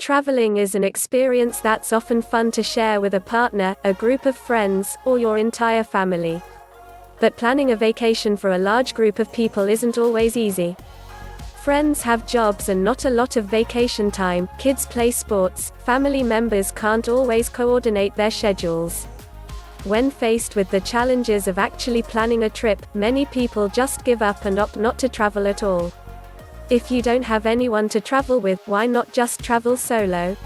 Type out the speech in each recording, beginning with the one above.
Traveling is an experience that's often fun to share with a partner, a group of friends, or your entire family. But planning a vacation for a large group of people isn't always easy. Friends have jobs and not a lot of vacation time, kids play sports, family members can't always coordinate their schedules. When faced with the challenges of actually planning a trip, many people just give up and opt not to travel at all. If you don't have anyone to travel with, why not just travel solo?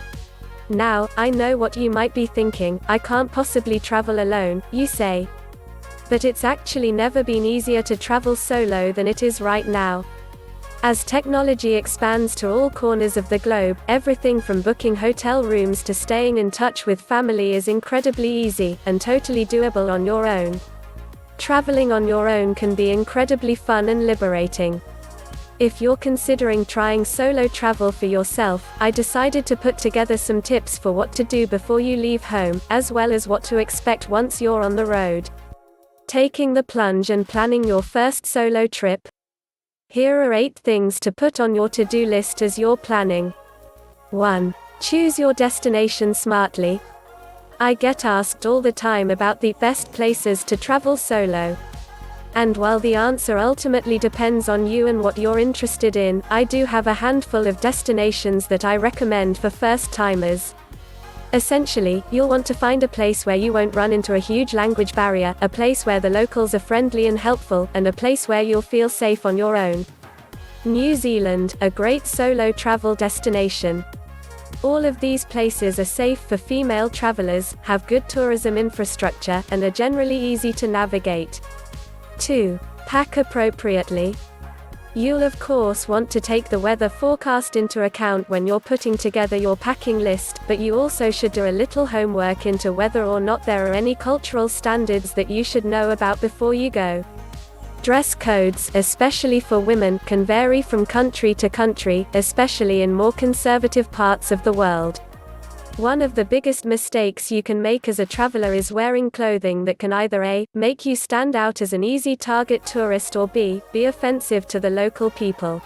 Now, I know what you might be thinking, I can't possibly travel alone, you say. But it's actually never been easier to travel solo than it is right now. As technology expands to all corners of the globe, everything from booking hotel rooms to staying in touch with family is incredibly easy, and totally doable on your own. Traveling on your own can be incredibly fun and liberating. If you're considering trying solo travel for yourself, I decided to put together some tips for what to do before you leave home, as well as what to expect once you're on the road. Taking the plunge and planning your first solo trip. Here are 8 things to put on your to-do list as you're planning. 1. Choose your destination smartly. I get asked all the time about the best places to travel solo. And while the answer ultimately depends on you and what you're interested in, I do have a handful of destinations that I recommend for first-timers. Essentially, you'll want to find a place where you won't run into a huge language barrier, a place where the locals are friendly and helpful, and a place where you'll feel safe on your own. New Zealand, a great solo travel destination. All of these places are safe for female travelers, have good tourism infrastructure, and are generally easy to navigate. 2. Pack appropriately. You'll of course want to take the weather forecast into account when you're putting together your packing list, but you also should do a little homework into whether or not there are any cultural standards that you should know about before you go. Dress codes, especially for women, can vary from country to country, especially in more conservative parts of the world. One of the biggest mistakes you can make as a traveler is wearing clothing that can either A. make you stand out as an easy target tourist, or B. be offensive to the local people.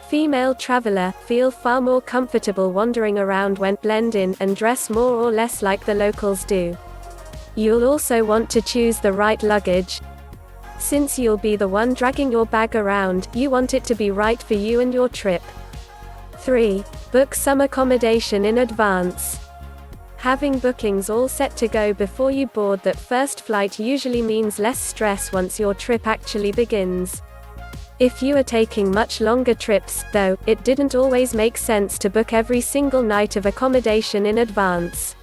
Female traveler feel far more comfortable wandering around when blend in and dress more or less like the locals do. You'll also want to choose the right luggage. Since you'll be the one dragging your bag around, you want it to be right for you and your trip. 3. Book some accommodation in advance. Having bookings all set to go before you board that first flight usually means less stress once your trip actually begins. If you are taking much longer trips, though, it didn't always make sense to book every single night of accommodation in advance.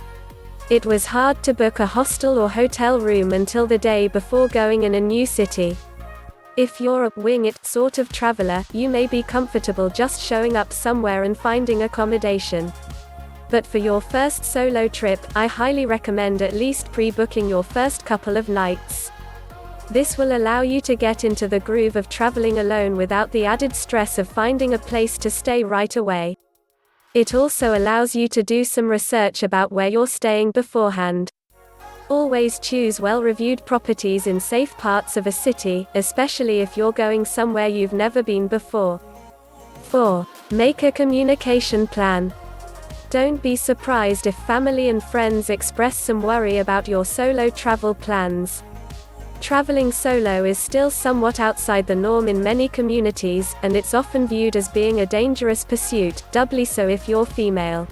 It was hard to book a hostel or hotel room until the day before going in a new city. If you're a wing it sort of traveler, you may be comfortable just showing up somewhere and finding accommodation. But for your first solo trip, I highly recommend at least pre-booking your first couple of nights. This will allow you to get into the groove of traveling alone without the added stress of finding a place to stay right away. It also allows you to do some research about where you're staying beforehand. Always choose well-reviewed properties in safe parts of a city, especially if you're going somewhere you've never been before. 4. Make a communication plan. Don't be surprised if family and friends express some worry about your solo travel plans. Traveling solo is still somewhat outside the norm in many communities, and it's often viewed as being a dangerous pursuit, doubly so if you're female.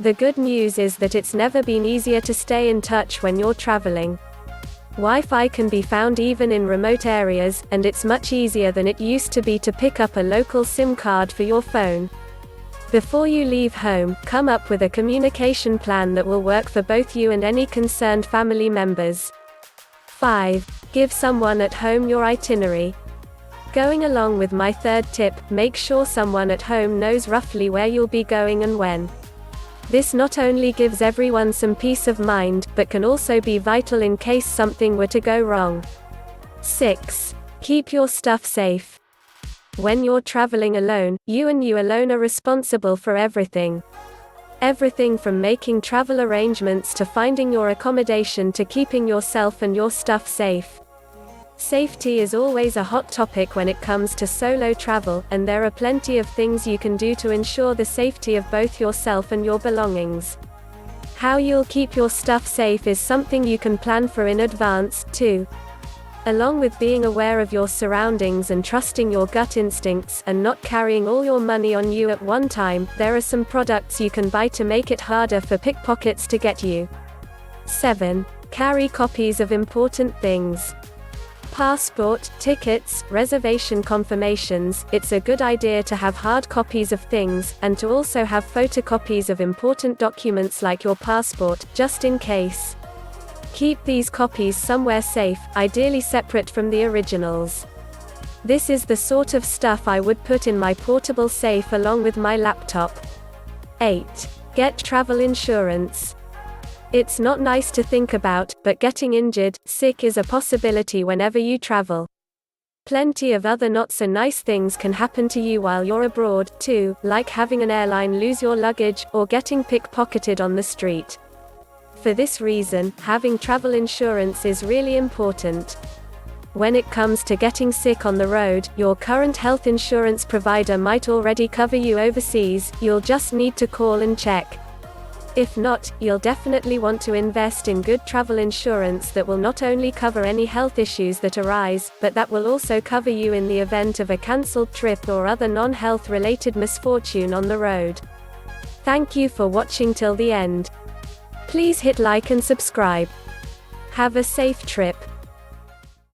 The good news is that it's never been easier to stay in touch when you're traveling. Wi-Fi can be found even in remote areas, and it's much easier than it used to be to pick up a local SIM card for your phone. Before you leave home, come up with a communication plan that will work for both you and any concerned family members. 5. Give someone at home your itinerary. Going along with my third tip, make sure someone at home knows roughly where you'll be going and when. This not only gives everyone some peace of mind, but can also be vital in case something were to go wrong. 6. Keep your stuff safe. When you're traveling alone, you alone are responsible for everything. Everything from making travel arrangements to finding your accommodation to keeping yourself and your stuff safe. Safety is always a hot topic when it comes to solo travel, and there are plenty of things you can do to ensure the safety of both yourself and your belongings. How you'll keep your stuff safe is something you can plan for in advance, too. Along with being aware of your surroundings and trusting your gut instincts and not carrying all your money on you at one time, there are some products you can buy to make it harder for pickpockets to get you. 7. Carry copies of important things. Passport, tickets, reservation confirmations. It's a good idea to have hard copies of things, and to also have photocopies of important documents like your passport, just in case. Keep these copies somewhere safe, ideally separate from the originals. This is the sort of stuff I would put in my portable safe along with my laptop. 8. Get travel insurance. It's not nice to think about, but getting injured, sick is a possibility whenever you travel. Plenty of other not so nice things can happen to you while you're abroad, too, like having an airline lose your luggage, or getting pickpocketed on the street. For this reason, having travel insurance is really important. When it comes to getting sick on the road, your current health insurance provider might already cover you overseas, you'll just need to call and check. If not, you'll definitely want to invest in good travel insurance that will not only cover any health issues that arise, but that will also cover you in the event of a cancelled trip or other non-health related misfortune on the road. Thank you for watching till the end. Please hit like and subscribe. Have a safe trip.